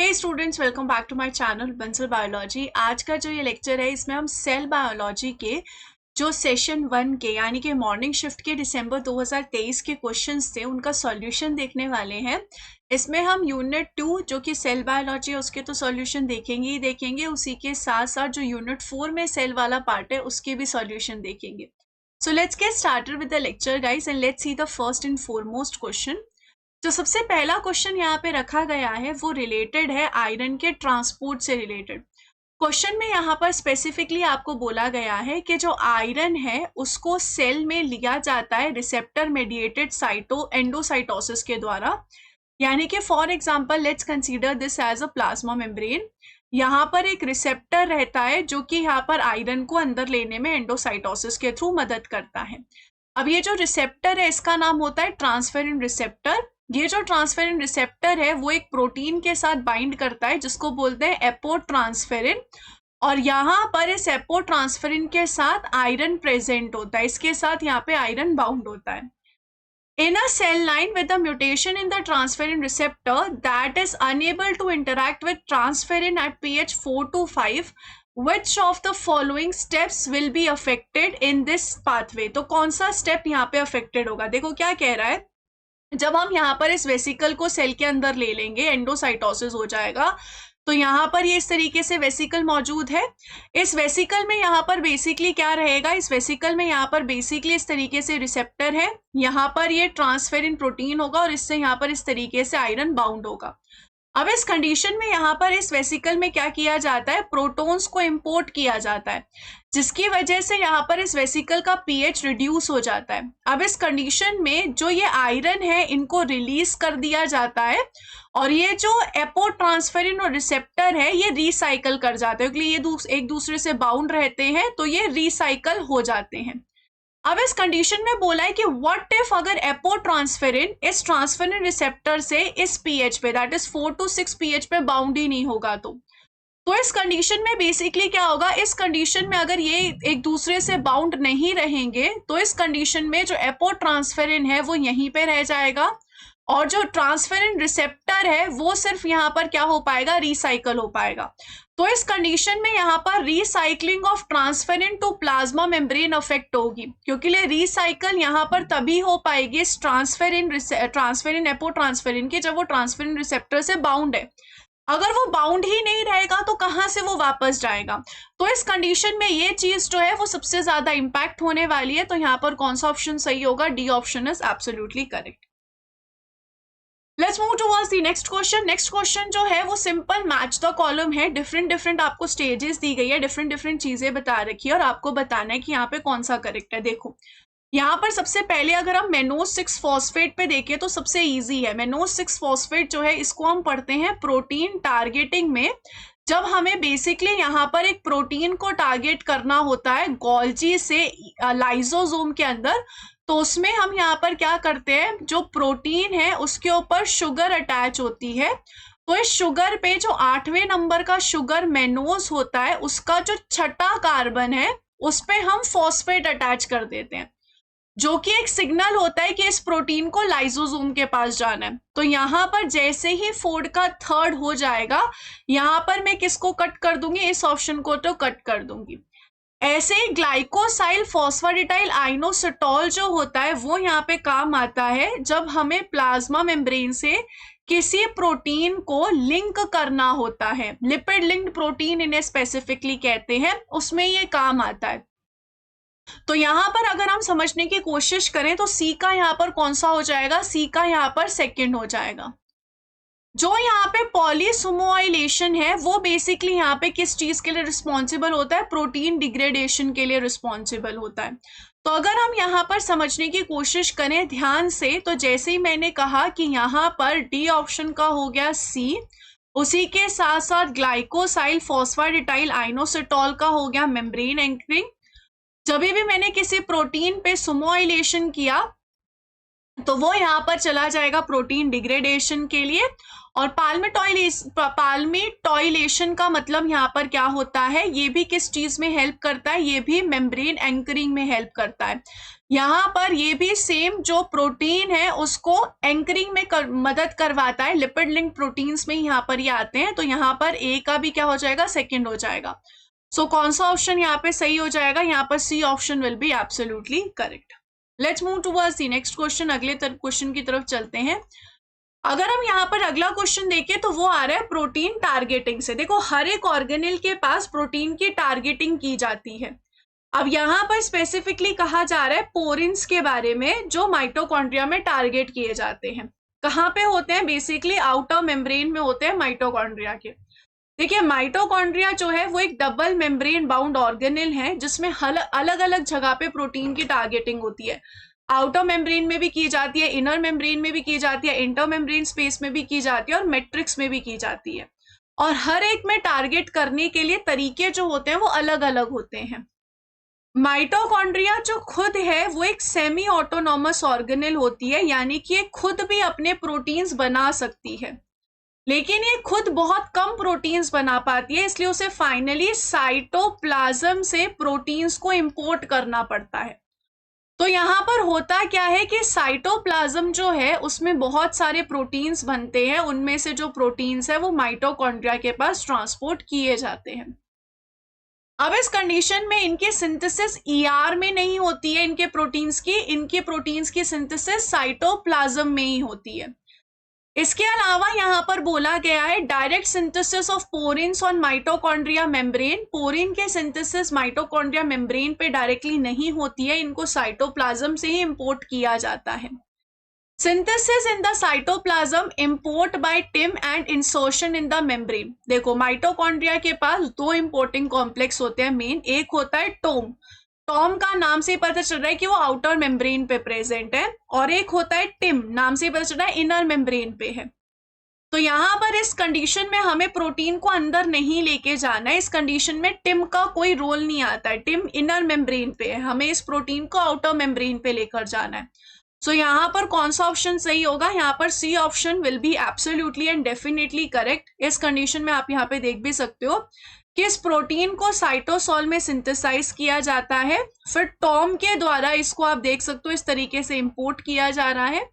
Hey students, welcome back to my channel Bansal biology. आज का जो ये लेक्चर है इसमें हम सेल बायोलॉजी के जो सेशन 1 के यानी कि मॉर्निंग शिफ्ट के दिसंबर 2023 के क्वेश्चंस थे उनका सॉल्यूशन देखने वाले हैं। इसमें हम यूनिट 2 जो कि सेल बायोलॉजी है उसके तो सॉल्यूशन देखेंगे ही देखेंगे, उसी के साथ साथ जो यूनिट 4 में सेल वाला पार्ट है उसके भी सॉल्यूशन देखेंगे। So let's get started with the lecture guys and let's see the first and foremost question. जो सबसे पहला क्वेश्चन यहाँ पे रखा गया है वो रिलेटेड है आयरन के ट्रांसपोर्ट से रिलेटेड। क्वेश्चन में यहाँ पर स्पेसिफिकली आपको बोला गया है कि जो आयरन है उसको सेल में लिया जाता है रिसेप्टर मेडिएटेड एंडोसाइटोसिस के द्वारा। यानी कि for example let's consider this as a plasma membrane. यहाँ पर एक रिसेप्टर रहता है जो कि यहाँ पर आयरन को अंदर लेने में एंडोसाइटोसिस के थ्रू मदद करता है। अब ये जो रिसेप्टर है इसका नाम होता है ट्रांसफेरिन रिसेप्टर। ये जो ट्रांसफेरिन रिसेप्टर है वो एक प्रोटीन के साथ बाइंड करता है जिसको बोलते हैं एपोट्रांसफेरिन, और यहाँ पर इस एपोट्रांसफेरिन के साथ आयरन प्रेजेंट होता है, इसके साथ यहाँ पे आयरन बाउंड होता है। In a cell line with a mutation in the transferrin receptor that is unable to interact with transferrin at pH 4 to 5, which of the following steps will be affected in this pathway? तो कौन सा step यहाँ पे affected होगा? देखो क्या कह रहा है, जब हम यहाँ पर इस वेसिकल को सेल के अंदर ले लेंगे एंडोसाइटोसिस हो जाएगा। तो यहाँ पर ये इस तरीके से वेसिकल मौजूद है। इस वेसिकल में यहाँ पर बेसिकली क्या रहेगा, इस वेसिकल में यहाँ पर बेसिकली इस तरीके से रिसेप्टर है, यहाँ पर ये ट्रांसफेरिन प्रोटीन होगा और इससे यहाँ पर इस तरीके से आयरन बाउंड होगा। अब इस कंडीशन में यहाँ पर इस वेसिकल में क्या किया जाता है, प्रोटॉन्स को इंपोर्ट किया जाता है, जिसकी वजह से यहाँ पर इस वेसिकल का पीएच रिड्यूस हो जाता है। अब इस कंडीशन में जो ये आयरन है इनको रिलीज कर दिया जाता है और ये जो एपोट्रांसफेरिन और रिसेप्टर है ये रिसाइकल कर जाते हैं, क्योंकि ये एक दूसरे से बाउंड रहते हैं तो ये रिसाइकल हो जाते हैं। अब इस कंडीशन में बोला है कि व्हाट इफ अगर एपोट्रांसफेरिन इस ट्रांसफेरिन रिसेप्टर से इस पीएच पे दैट इज 4 to 6 पीएच पे बाउंड ही नहीं होगा तो इस कंडीशन में बेसिकली क्या होगा, इस कंडीशन में अगर ये एक दूसरे से बाउंड नहीं रहेंगे तो इस कंडीशन में जो एपोट्रांसफेरिन है वो यहीं पे रह जाएगा और जो ट्रांसफेरिन रिसेप्टर है वो सिर्फ यहाँ पर क्या हो पाएगा, रिसाइकल हो पाएगा। तो इस कंडीशन में यहाँ पर recycling of transferrin to plasma membrane affect होगी, क्योंकि रिसाइकल यहाँ पर तभी हो पाएगी इस ट्रांसफेरिन एपोट्रांसफेरिन के जब वो ट्रांसफेरिन रिसेप्टर से बाउंड है। अगर वो बाउंड ही नहीं रहेगा तो कहाँ से वो वापस जाएगा। तो इस कंडीशन में ये चीज जो है वो सबसे ज्यादा इंपैक्ट होने वाली है। तो यहाँ पर कौन सा ऑप्शन सही होगा, D option is absolutely correct. Let's move towards the next question. Next question जो है वो सिंपल मैच द कॉलम है। डिफरेंट आपको स्टेजेस दी गई है, डिफरेंट चीजें बता रखी है और आपको बताना है कि यहाँ पे कौन सा करेक्ट है। देखो यहाँ पर सबसे पहले अगर हम मेनोज 6 फॉस्फेट पे देखें तो सबसे इजी है। मेनोज 6 फॉस्फेट जो है इसको हम पढ़ते हैं प्रोटीन टारगेटिंग में। जब हमें बेसिकली यहाँ पर एक प्रोटीन को टारगेट करना होता है गोल्जी से लाइसोसोम के अंदर, तो उसमें हम यहाँ पर क्या करते हैं, जो प्रोटीन है उसके ऊपर शुगर अटैच होती है। तो इस शुगर पे जो 8वें नंबर का शुगर मेनोज होता है उसका जो छठा कार्बन है उस पे हम फॉस्फेट अटैच कर देते हैं, जो कि एक सिग्नल होता है कि इस प्रोटीन को लाइसोसोम के पास जाना है। तो यहाँ पर जैसे ही फोर्ड का थर्ड हो जाएगा यहाँ पर मैं किसको कट कर दूंगी, इस ऑप्शन को तो कट कर दूंगी। ऐसे ही ग्लाइकोसाइल फॉस्फेटिडाइल आइनोसिटोल जो होता है वो यहाँ पे काम आता है जब हमें प्लाज्मा मेम्ब्रेन से किसी प्रोटीन को लिंक करना होता है। लिपिड लिंक्ड प्रोटीन इन्हें स्पेसिफिकली कहते हैं, उसमें ये काम आता है। तो यहाँ पर अगर हम समझने की कोशिश करें तो सी का यहाँ पर कौन सा हो जाएगा, सी का यहाँ पर सेकंड हो जाएगा। जो यहाँ पे पॉलीसुमोइलेशन है वो बेसिकली यहाँ पे किस चीज के लिए रिस्पॉन्सिबल होता है, प्रोटीन डिग्रेडेशन के लिए रिस्पॉन्सिबल होता है। तो अगर हम यहाँ पर समझने की कोशिश करें ध्यान से तो जैसे ही मैंने कहा कि यहाँ पर डी ऑप्शन का हो गया सी, उसी के साथ साथ ग्लाइकोसाइल फॉस्फेटिडाइल आइनोसिटोल का हो गया मेम्ब्रेन एंकरिंग। जब भी मैंने किसी प्रोटीन पे सुमोइलेशन किया तो वो यहाँ पर चला जाएगा प्रोटीन डिग्रेडेशन के लिए, और पाल्मिटॉइलेशन का मतलब यहाँ पर क्या होता है, ये भी किस चीज में हेल्प करता है, ये भी मेम्ब्रेन एंकरिंग में हेल्प करता है। यहाँ पर ये भी सेम जो प्रोटीन है उसको एंकरिंग में मदद करवाता है, लिपिड लिंक प्रोटीन्स में यहाँ पर ये आते हैं। तो यहाँ पर ए का भी क्या हो जाएगा, सेकंड हो जाएगा। सो कौन सा ऑप्शन यहाँ पे सही हो जाएगा, यहाँ पर C option will be absolutely correct. Let's move towards the next question, अगले क्वेश्चन की तरफ चलते हैं। अगर हम यहाँ पर अगला क्वेश्चन देखें तो वो आ रहा है प्रोटीन टारगेटिंग से। देखो हर एक ऑर्गेनेल के पास प्रोटीन की टारगेटिंग की जाती है। अब यहाँ पर स्पेसिफिकली कहा जा रहा है पोरिन्स के बारे में जो माइटोकॉन्ड्रिया में टारगेट किए जाते हैं। कहाँ पे होते हैं, बेसिकली आउटर मेम्ब्रेन में होते हैं माइटोकॉन्ड्रिया के। देखिए माइटोकॉन्ड्रिया जो है वो एक डबल मेम्ब्रेन बाउंड ऑर्गेनेल है जिसमें अलग अलग जगह पे प्रोटीन की टारगेटिंग होती है। आउटर मेम्ब्रेन में भी की जाती है, इनर मेम्ब्रेन में भी की जाती है, इंटर मेम्ब्रेन स्पेस में भी की जाती है और मैट्रिक्स में भी की जाती है। और हर एक में टारगेट करने के लिए तरीके जो होते हैं वो अलग अलग होते हैं। माइटोकॉन्ड्रिया जो खुद है वो एक सेमी ऑटोनॉमस ऑर्गेनेल होती है, यानी कि ये खुद भी अपने प्रोटीन्स बना सकती है, लेकिन ये खुद बहुत कम प्रोटीन्स बना पाती है, इसलिए उसे फाइनली साइटोप्लाज्म से प्रोटीन्स को इंपोर्ट करना पड़ता है। तो यहाँ पर होता क्या है कि साइटोप्लाज्म जो है उसमें बहुत सारे प्रोटीन्स बनते हैं, उनमें से जो प्रोटीन्स है वो माइटोकॉन्ड्रिया के पास ट्रांसपोर्ट किए जाते हैं। अब इस कंडीशन में इनकी सिंथेसिस ईआर में नहीं होती है, इनके प्रोटीन्स की सिंथेसिस साइटोप्लाज्म में ही होती है। इसके अलावा यहाँ पर बोला गया है direct synthesis of porins on mitochondria membrane. Porin के सिंथेसिस माइटोकॉन्ड्रिया मेम्ब्रेन पे डायरेक्टली नहीं होती है, इनको साइटोप्लाज्म से ही इंपोर्ट किया जाता है। Synthesis in the cytoplasm import by TIM and insertion in the membrane. देखो माइटोकॉन्ड्रिया के पास दो इंपोर्टिंग कॉम्प्लेक्स होते हैं मेन, एक होता है टोम, टॉम का नाम से ही पता चल रहा है कि वो आउटर मेम्ब्रेन पे प्रेजेंट है, और एक होता है टिम, नाम से ही पता चल रहा है इनर मेम्ब्रेन पे है। तो यहाँ पर इस कंडीशन में हमें प्रोटीन को अंदर नहीं लेके जाना है, इस कंडीशन में टिम का कोई रोल नहीं आता है, टिम इनर मेम्ब्रेन पे है, हमें इस प्रोटीन को आउटर मेम्ब्रेन पे लेकर जाना है। सो यहाँ पर कौन सा ऑप्शन सही होगा, यहाँ पर C option will be absolutely and definitely correct. इस कंडीशन में आप यहाँ पे देख भी सकते हो कि इस प्रोटीन को साइटोसोल में सिंथेसाइज किया जाता है, फिर टॉम के द्वारा इसको आप देख सकते हो इस तरीके से इंपोर्ट किया जा रहा है।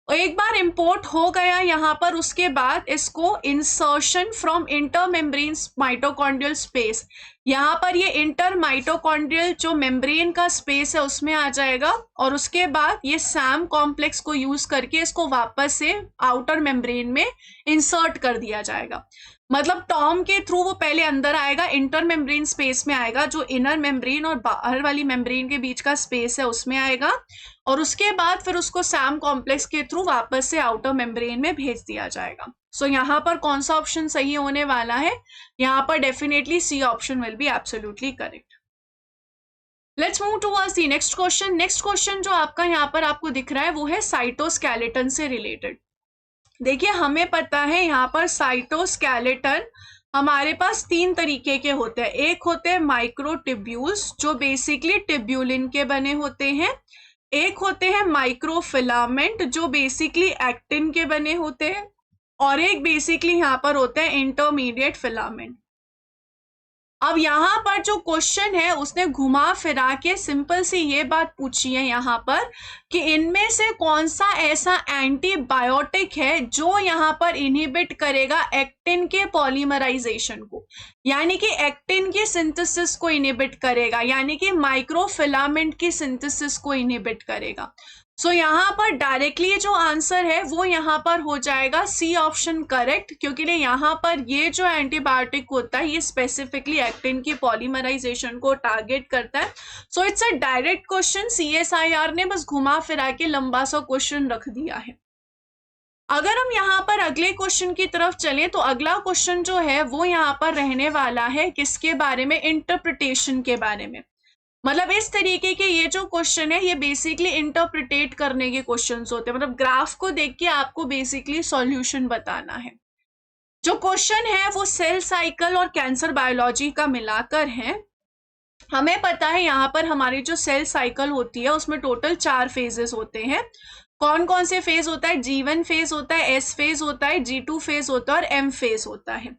और एक बार इंपोर्ट हो गया यहाँ पर, उसके बाद इसको insertion from inter membrane mitochondrial space, यहाँ पर ये इंटर माइटोकॉन्ड्रियल जो मेम्ब्रेन का स्पेस है उसमें आ जाएगा, और उसके बाद ये सैम कॉम्प्लेक्स को यूज करके इसको वापस से आउटर मेम्ब्रेन में इंसर्ट कर दिया जाएगा। मतलब टॉम के थ्रू वो पहले अंदर आएगा, इंटर मेम्ब्रेन स्पेस में आएगा, जो इनर मेम्ब्रेन और बाहर वाली मेम्ब्रेन के बीच का स्पेस है उसमें आएगा, और उसके बाद फिर उसको सैम कॉम्प्लेक्स के थ्रू वापस से आउटर मेम्ब्रेन में भेज दिया जाएगा। सो यहाँ पर कौन सा ऑप्शन सही होने वाला है, यहाँ पर definitely C option will be absolutely correct. Let's move towards the next question. Next question जो आपका यहाँ पर आपको दिख रहा है वो है साइटोस्केलेटन से रिलेटेड। देखिए हमें पता है यहाँ पर साइटोस्केलेटन हमारे पास तीन तरीके के होते हैं। एक होते हैं माइक्रोट्यूब्यूल्स जो बेसिकली ट्यूब्यूलिन के बने होते हैं, एक होते हैं माइक्रोफिलामेंट जो बेसिकली एक्टिन के बने होते हैं, और एक बेसिकली यहाँ पर होते हैं इंटरमीडिएट फिलामेंट। अब यहाँ पर जो क्वेश्चन है उसने घुमा फिरा के सिंपल सी ये बात पूछी है यहाँ पर कि इनमें से कौन सा ऐसा एंटीबायोटिक है जो यहाँ पर इनहिबिट करेगा एक्टिन के पॉलीमराइजेशन को, यानी कि एक्टिन की सिंथेसिस को इनहिबिट करेगा, यानी कि माइक्रोफिलामेंट की सिंथेसिस को इनहिबिट करेगा। सो यहाँ पर डायरेक्टली जो आंसर है वो यहाँ पर हो जाएगा सी ऑप्शन करेक्ट, क्योंकि यहाँ पर ये जो एंटीबायोटिक होता है ये स्पेसिफिकली एक्टिन की पॉलीमराइजेशन को टारगेट करता है। So it's a direct question, CSIR ने बस घुमा फिरा के लंबा सा क्वेश्चन रख दिया है। अगर हम यहाँ पर अगले क्वेश्चन की तरफ चलें तो अगला क्वेश्चन जो है वो यहाँ पर रहने वाला है किसके बारे में, इंटरप्रिटेशन के बारे में। मतलब इस तरीके के ये जो क्वेश्चन है ये बेसिकली इंटरप्रिटेट करने के क्वेश्चंस होते हैं, मतलब ग्राफ को देख के आपको बेसिकली सॉल्यूशन बताना है। जो क्वेश्चन है वो सेल साइकिल और कैंसर बायोलॉजी का मिलाकर है। हमें पता है यहाँ पर हमारी जो सेल साइकिल होती है उसमें टोटल 4 फेजेस होते हैं। कौन कौन से फेज होता है? G1 फेज होता है, S फेज होता है, G2 फेज होता है और M फेज होता है।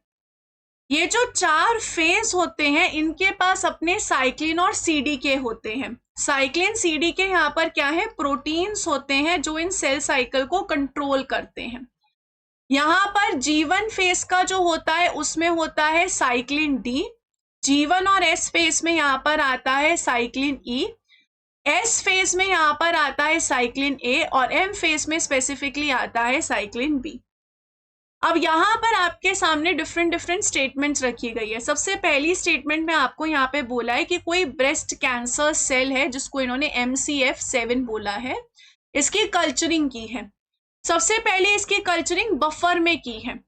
ये जो 4 फेज होते हैं इनके पास अपने साइक्लिन और CDK होते हैं। साइक्लिन CDK यहाँ पर क्या है? प्रोटीन्स होते हैं जो इन सेल साइकिल को कंट्रोल करते हैं। यहाँ पर G1 फेज का जो होता है उसमें होता है साइक्लिन D, G1 और S फेज में यहाँ पर आता है साइक्लिन E, S फेज में यहाँ पर आता है साइक्लिन A और M फेज में स्पेसिफिकली आता है साइक्लिन B। अब यहाँ पर आपके सामने डिफरेंट स्टेटमेंट्स रखी गई है। सबसे पहली स्टेटमेंट में आपको यहाँ पे बोला है कि कोई ब्रेस्ट कैंसर सेल है जिसको इन्होंने MCF7 बोला है, इसकी कल्चरिंग की है। सबसे पहले इसकी कल्चरिंग बफर में की है।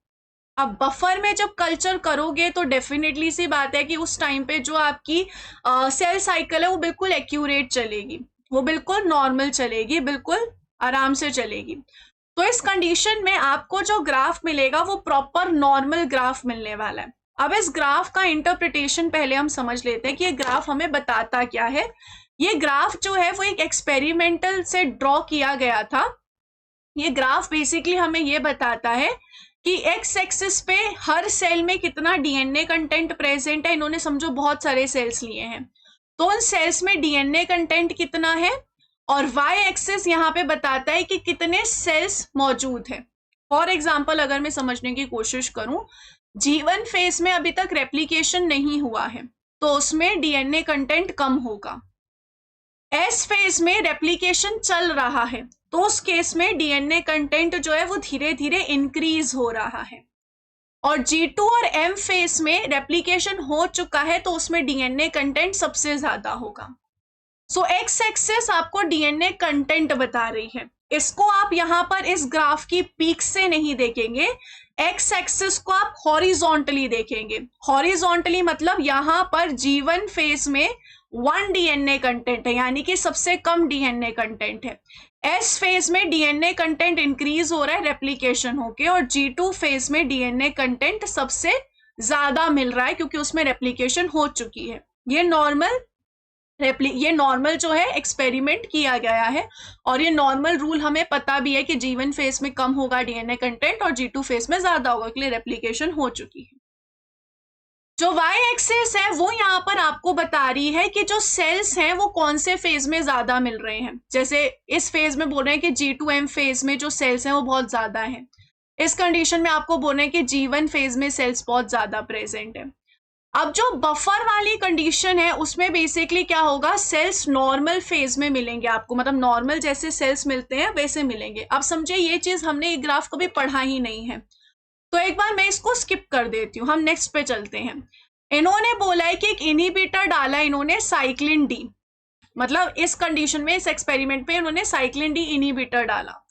अब बफर में जब कल्चर करोगे तो डेफिनेटली सी बात है कि उस टाइम पे जो आपकी सेल साइकिल है वो बिल्कुल एक्यूरेट चलेगी, वो बिल्कुल नॉर्मल चलेगी, बिल्कुल आराम से चलेगी। तो इस कंडीशन में आपको जो ग्राफ मिलेगा वो प्रॉपर नॉर्मल ग्राफ मिलने वाला है। अब इस ग्राफ का इंटरप्रिटेशन पहले हम समझ लेते हैं कि ये ग्राफ हमें बताता क्या है। ये ग्राफ जो है वो एक एक्सपेरिमेंटल से ड्रॉ किया गया था। ये ग्राफ बेसिकली हमें ये बताता है कि एक्स एक्सिस पे हर सेल में कितना DNA कंटेंट प्रेजेंट है। इन्होंने समझो बहुत सारे सेल्स लिए हैं तो उन सेल्स में DNA कंटेंट कितना है, और वाई एक्सिस यहाँ पे बताता है कि कितने सेल्स मौजूद है। फॉर एग्जाम्पल अगर मैं समझने की कोशिश करूं, G1 फेज में अभी तक रेप्लिकेशन नहीं हुआ है तो उसमें DNA कंटेंट कम होगा। S फेज में रेप्लिकेशन चल रहा है तो उस केस में DNA कंटेंट जो है वो धीरे धीरे इंक्रीज हो रहा है। और G2 और M फेज में रेप्लिकेशन हो चुका है तो उसमें DNA कंटेंट सबसे ज्यादा होगा। सो एक्स एक्सिस आपको DNA कंटेंट बता रही है। इसको आप यहाँ पर इस ग्राफ की पीक से नहीं देखेंगे, एक्स एक्सिस को आप हॉरिजॉन्टली देखेंगे। हॉरिजॉन्टली मतलब यहाँ पर G1 फेज में 1 DNA कंटेंट है, यानी कि सबसे कम DNA कंटेंट है। S फेज में DNA कंटेंट इंक्रीज हो रहा है रेप्लिकेशन होके, और G2 फेज में DNA कंटेंट सबसे ज्यादा मिल रहा है क्योंकि उसमें रेप्लिकेशन हो चुकी है। ये नॉर्मल जो है एक्सपेरिमेंट किया गया है, और ये नॉर्मल रूल हमें पता भी है कि G1 फेज में कम होगा DNA कंटेंट और G2 फेज में ज्यादा होगा, इसलिए रेप्लिकेशन हो चुकी है। जो वाई एक्सिस है वो यहाँ पर आपको बता रही है कि जो सेल्स हैं वो कौन से फेज में ज्यादा मिल रहे हैं। जैसे इस फेज में बोल रहे हैं कि G2M फेज में जो सेल्स हैं वो बहुत ज्यादा है। इस कंडीशन में आपको बोल रहे हैं कि G1 फेज में सेल्स बहुत ज्यादा प्रेजेंट है। अब जो बफर वाली कंडीशन है उसमें बेसिकली क्या होगा, सेल्स नॉर्मल फेज में मिलेंगे आपको, मतलब नॉर्मल जैसे सेल्स मिलते हैं वैसे मिलेंगे। अब समझे ये चीज हमने ये ग्राफ कभी पढ़ा ही नहीं है तो एक बार मैं इसको स्किप कर देती हूँ, हम नेक्स्ट पे चलते हैं। इन्होंने बोला है कि एक इनहिबिटर डाला इन्होंने साइक्लिन डी, मतलब इस कंडीशन में इस एक्सपेरिमेंट में इन्होंने साइक्लिन डी इनहिबिटर डाला।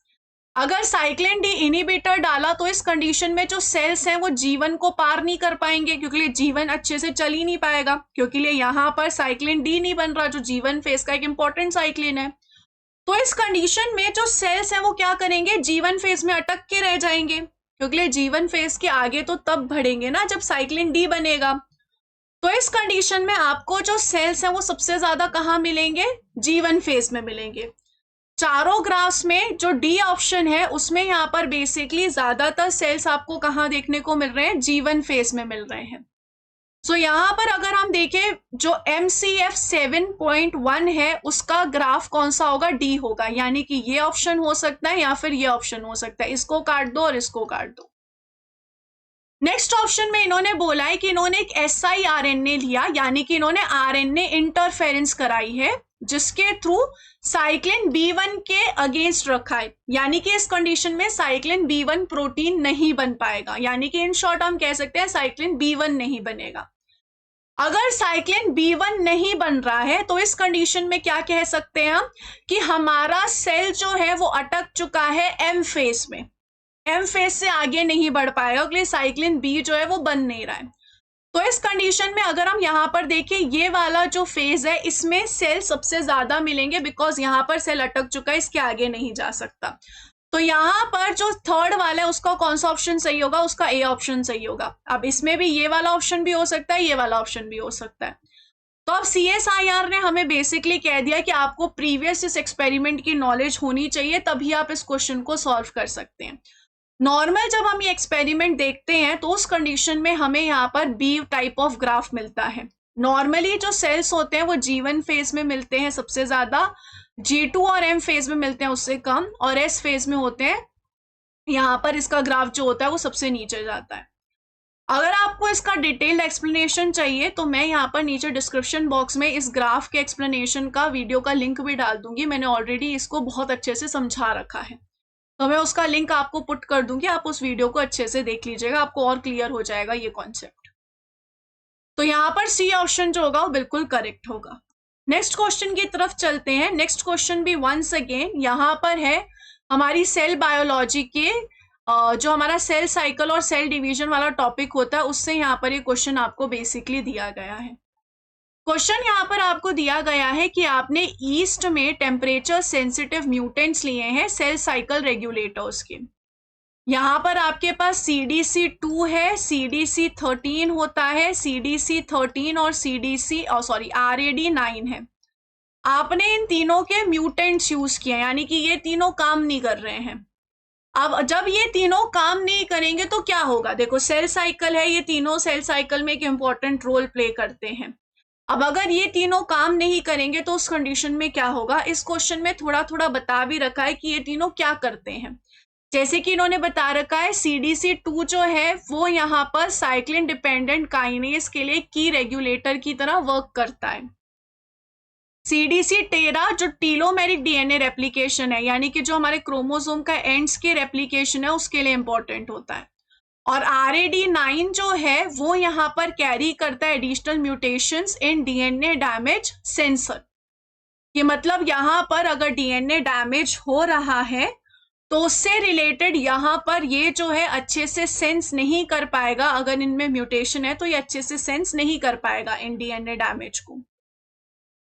अगर साइक्लिन डी इनहिबिटर डाला तो इस कंडीशन में जो सेल्स हैं वो G1 को पार नहीं कर पाएंगे क्योंकि G1 अच्छे से चल ही नहीं पाएगा, क्योंकि यहाँ पर साइक्लिन डी नहीं बन रहा जो G1 फेज का एक इंपॉर्टेंट साइक्लिन है। तो इस कंडीशन में जो सेल्स हैं वो क्या करेंगे, G1 फेज में अटक के रह जाएंगे, क्योंकि G1 फेज के आगे तो तब बढ़ेंगे ना जब साइक्लिन डी बनेगा। तो इस कंडीशन में आपको जो सेल्स हैं वो सबसे ज्यादा कहाँ मिलेंगे, G1 फेज में मिलेंगे। चारों ग्राफ्स में जो डी ऑप्शन है उसमें यहाँ पर बेसिकली ज्यादातर सेल्स आपको कहाँ देखने को मिल रहे हैं, G1 फेज में मिल रहे हैं। सो यहाँ पर अगर हम देखें जो MCF 7.1 है उसका ग्राफ कौन सा होगा, डी होगा, यानी कि ये ऑप्शन हो सकता है या फिर ये ऑप्शन हो सकता है। इसको काट दो और इसको काट दो। नेक्स्ट ऑप्शन में इन्होंने बोला है कि इन्होंने एक siRNA लिया, यानी कि इन्होंने RNA इंटरफेरेंस कराई है जिसके थ्रू साइक्लिन B1 के अगेंस्ट रखा है, यानी कि इस कंडीशन में साइक्लिन B1 प्रोटीन नहीं बन पाएगा, यानी कि इन शॉर्ट हम कह सकते हैं साइक्लिन B1 नहीं बनेगा। अगर साइक्लिन B1 नहीं बन रहा है तो इस कंडीशन में क्या कह सकते हैं हम कि हमारा सेल जो है वो अटक चुका है M फेज में, M फेज से आगे नहीं बढ़ पाएगा इसलिए साइक्लिन B जो है वो बन नहीं रहा है। तो इस कंडीशन में अगर हम यहाँ पर देखें ये वाला जो फेज है इसमें सेल सबसे ज्यादा मिलेंगे बिकॉज यहाँ पर सेल अटक चुका है, इसके आगे नहीं जा सकता। तो यहाँ पर जो थर्ड वाला है उसका कौन सा ऑप्शन सही होगा, उसका ए ऑप्शन सही होगा। अब इसमें भी ये वाला ऑप्शन भी हो सकता है, ये वाला ऑप्शन भी हो सकता है। तो अब CSIR ने हमें बेसिकली कह दिया कि आपको प्रीवियस इस एक्सपेरिमेंट की नॉलेज होनी चाहिए, तभी आप इस क्वेश्चन को सॉल्व कर सकते हैं। नॉर्मल जब हम ये एक्सपेरिमेंट देखते हैं तो उस कंडीशन में हमें यहाँ पर बी टाइप ऑफ ग्राफ मिलता है। नॉर्मली जो सेल्स होते हैं वो G1 फेज में मिलते हैं सबसे ज्यादा, G2 और M फेज में मिलते हैं उससे कम, और S फेज में होते हैं। यहाँ पर इसका ग्राफ जो होता है वो सबसे नीचे जाता है। अगर आपको इसका डिटेल्ड एक्सप्लेनेशन चाहिए तो मैं यहाँ पर नीचे डिस्क्रिप्शन बॉक्स में इस ग्राफ के एक्सप्लेनेशन का वीडियो का लिंक भी डाल दूंगी। मैंने ऑलरेडी इसको बहुत अच्छे से समझा रखा है, तो मैं उसका लिंक आपको पुट कर दूंगी, आप उस वीडियो को अच्छे से देख लीजिएगा, आपको और क्लियर हो जाएगा ये कॉन्सेप्ट। तो यहाँ पर सी ऑप्शन जो होगा वो बिल्कुल करेक्ट होगा। नेक्स्ट क्वेश्चन की तरफ चलते हैं। नेक्स्ट क्वेश्चन भी वंस अगेन यहाँ पर है हमारी सेल बायोलॉजी के जो हमारा सेल साइकिल और सेल डिवीजन वाला टॉपिक होता है, उससे यहाँ पर ये क्वेश्चन आपको बेसिकली दिया गया है। क्वेश्चन यहाँ पर आपको दिया गया है कि आपने ईस्ट में टेम्परेचर सेंसिटिव म्यूटेंट्स लिए हैं सेल साइकिल रेगुलेटर्स के। यहाँ पर आपके पास CDC2 है, CDC13 होता है, CDC13 और RAD9 है। आपने इन तीनों के म्यूटेंट्स यूज किए, यानी कि ये तीनों काम नहीं कर रहे हैं। अब जब ये तीनों काम नहीं करेंगे तो क्या होगा? देखो सेल साइकिल है, ये तीनों सेल साइकिल में एक इंपॉर्टेंट रोल प्ले करते हैं। अब अगर ये तीनों काम नहीं करेंगे तो उस कंडीशन में क्या होगा? इस क्वेश्चन में थोड़ा थोड़ा बता भी रखा है कि ये तीनों क्या करते हैं। जैसे कि इन्होंने बता रखा है CDC2 जो है वो यहाँ पर साइक्लिन डिपेंडेंट काइनेज के लिए की रेगुलेटर की तरह वर्क करता है। CDC13 जो टीलोमेरिक DNA रेप्लिकेशन है, यानी कि जो हमारे क्रोमोसोम का एंड्स के रेप्लिकेशन है उसके लिए इंपॉर्टेंट होता है। और RAD9 जो है वो यहाँ पर कैरी करता है एडिशनल म्यूटेशंस इन DNA डैमेज सेंसर। ये मतलब यहाँ पर अगर DNA डैमेज हो रहा है तो उससे रिलेटेड यहाँ पर ये जो है अच्छे से सेंस नहीं कर पाएगा। अगर इनमें म्यूटेशन है तो ये अच्छे से सेंस नहीं कर पाएगा इन DNA डैमेज को।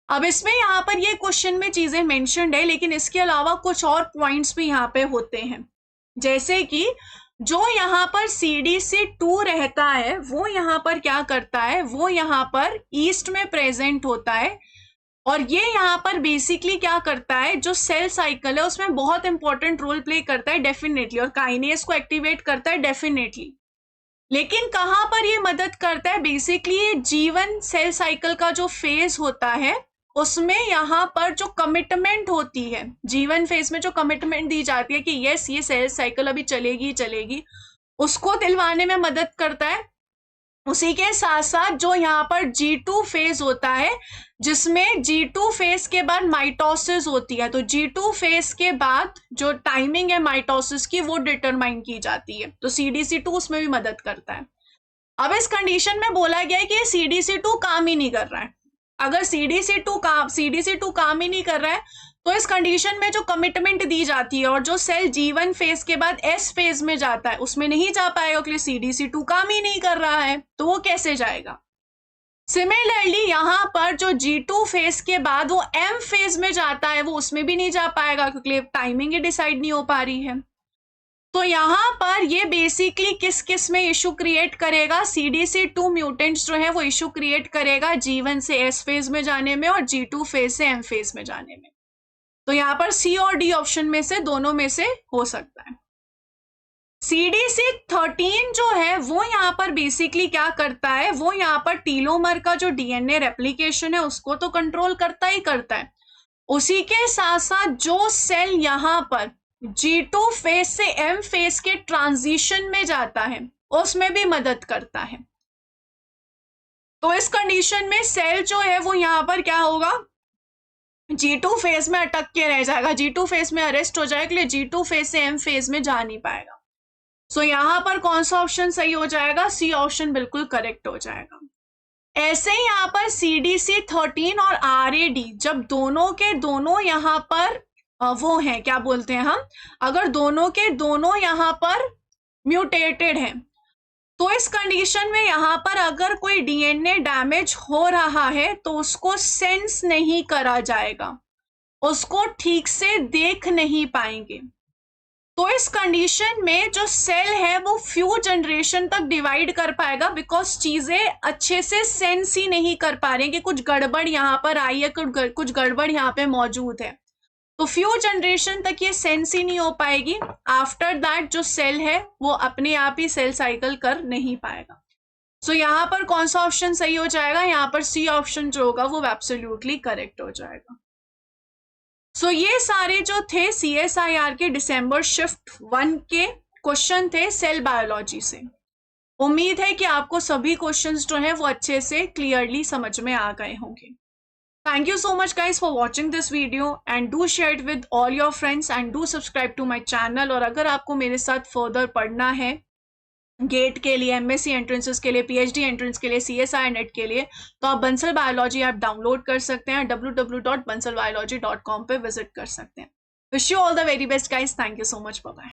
अब इसमें यहाँ पर ये क्वेश्चन में चीजें मेंशन्ड है, लेकिन इसके अलावा कुछ और पॉइंट्स भी यहाँ पे होते हैं। जैसे कि जो यहाँ पर CDC2 रहता है वो यहाँ पर क्या करता है, वो यहाँ पर ईस्ट में प्रेजेंट होता है, और ये यहाँ पर बेसिकली क्या करता है, जो सेल साइकिल है उसमें बहुत इंपॉर्टेंट रोल प्ले करता है डेफिनेटली, और काइनेज को एक्टिवेट करता है डेफिनेटली। लेकिन कहाँ पर ये मदद करता है? बेसिकली ये G1 सेल साइकिल का जो फेज होता है उसमें यहाँ पर जो कमिटमेंट होती है, G1 फेज में जो कमिटमेंट दी जाती है कि यस ये सेल साइकिल अभी चलेगी चलेगी, उसको दिलवाने में मदद करता है। उसी के साथ साथ जो यहाँ पर G2 फेज होता है, जिसमें G2 फेज के बाद माइटोसिस होती है, तो G2 फेज के बाद जो टाइमिंग है माइटोसिस की वो डिटरमाइन की जाती है, तो CDC2 उसमें भी मदद करता है। अब इस कंडीशन में बोला गया है कि CDC2 काम ही नहीं कर रहा है। अगर CDC2 काम ही नहीं कर रहा है तो इस कंडीशन में जो कमिटमेंट दी जाती है और जो सेल G1 फेज के बाद S फेज में जाता है उसमें नहीं जा पाएगा, क्योंकि CDC2 काम ही नहीं कर रहा है, तो वो कैसे जाएगा? सिमिलरली यहाँ पर जो G2 फेज के बाद वो M फेज में जाता है वो उसमें भी नहीं जा पाएगा, क्योंकि टाइमिंग ही डिसाइड नहीं हो पा रही है। तो यहाँ पर ये बेसिकली किस किस में इशू क्रिएट करेगा? CDC2 म्यूटेंट्स जो है वो इशू क्रिएट करेगा G1 से S फेज में जाने में और G2 फेज से M फेज में जाने में। तो यहाँ पर C और D ऑप्शन में से दोनों में से हो सकता है। CDC13 जो है वो यहाँ पर बेसिकली क्या करता है, वो यहाँ पर टीलोमर का जो DNA रेप्लिकेशन है उसको तो कंट्रोल करता ही करता है, उसी के साथ साथ जो सेल यहाँ पर G2 फेज से M फेज के ट्रांजिशन में जाता है उसमें भी मदद करता है। तो इस कंडीशन में सेल जो है वो यहाँ पर क्या होगा, G2 फेज में अटक के रह जाएगा, G2 फेज में अरेस्ट हो जाएगा, इसलिए G2 फेज से M फेज में जा नहीं पाएगा। सो यहाँ पर कौन सा ऑप्शन सही हो जाएगा? C ऑप्शन बिल्कुल करेक्ट हो जाएगा। ऐसे ही यहाँ पर CDC13 और RAD जब दोनों के दोनों यहाँ पर वो हैं, क्या बोलते हैं हम, अगर दोनों के दोनों यहाँ पर म्यूटेटेड हैं तो इस कंडीशन में यहाँ पर अगर कोई DNA डैमेज हो रहा है तो उसको सेंस नहीं करा जाएगा, उसको ठीक से देख नहीं पाएंगे। तो इस कंडीशन में जो सेल है वो फ्यू जनरेशन तक डिवाइड कर पाएगा, बिकॉज चीजें अच्छे से सेंस ही नहीं कर पा रहे हैं कि कुछ गड़बड़ यहाँ पर आई है, कुछ गड़बड़ यहाँ पे मौजूद है। तो फ्यू जनरेशन तक ये सेंस ही नहीं हो पाएगी। आफ्टर दैट जो सेल है वो अपने आप ही सेल साइकिल कर नहीं पाएगा। सो यहाँ पर कौन सा ऑप्शन सही हो जाएगा? यहाँ पर सी ऑप्शन जो होगा वो एब्सोल्युटली करेक्ट हो जाएगा। सो ये सारे जो थे CSIR के दिसंबर शिफ्ट 1 के क्वेश्चन थे सेल बायोलॉजी से। उम्मीद है कि आपको सभी क्वेश्चंस जो है वो अच्छे से क्लियरली समझ में आ गए होंगे। Thank you so much guys for watching this video and do share it with all your friends and do subscribe to my channel। और अगर आपको मेरे साथ फर्दर पढ़ना है गेट के लिए, MSc एंट्रेंसेस के लिए, PhD एंट्रेंस के लिए, CSI नेट के लिए, तो आप बंसल बायोलॉजी ऐप डाउनलोड कर सकते हैं, www.bansalbiology.com पे विजिट कर सकते हैं। Wish you all the very best guys. Thank you so much. Bye bye.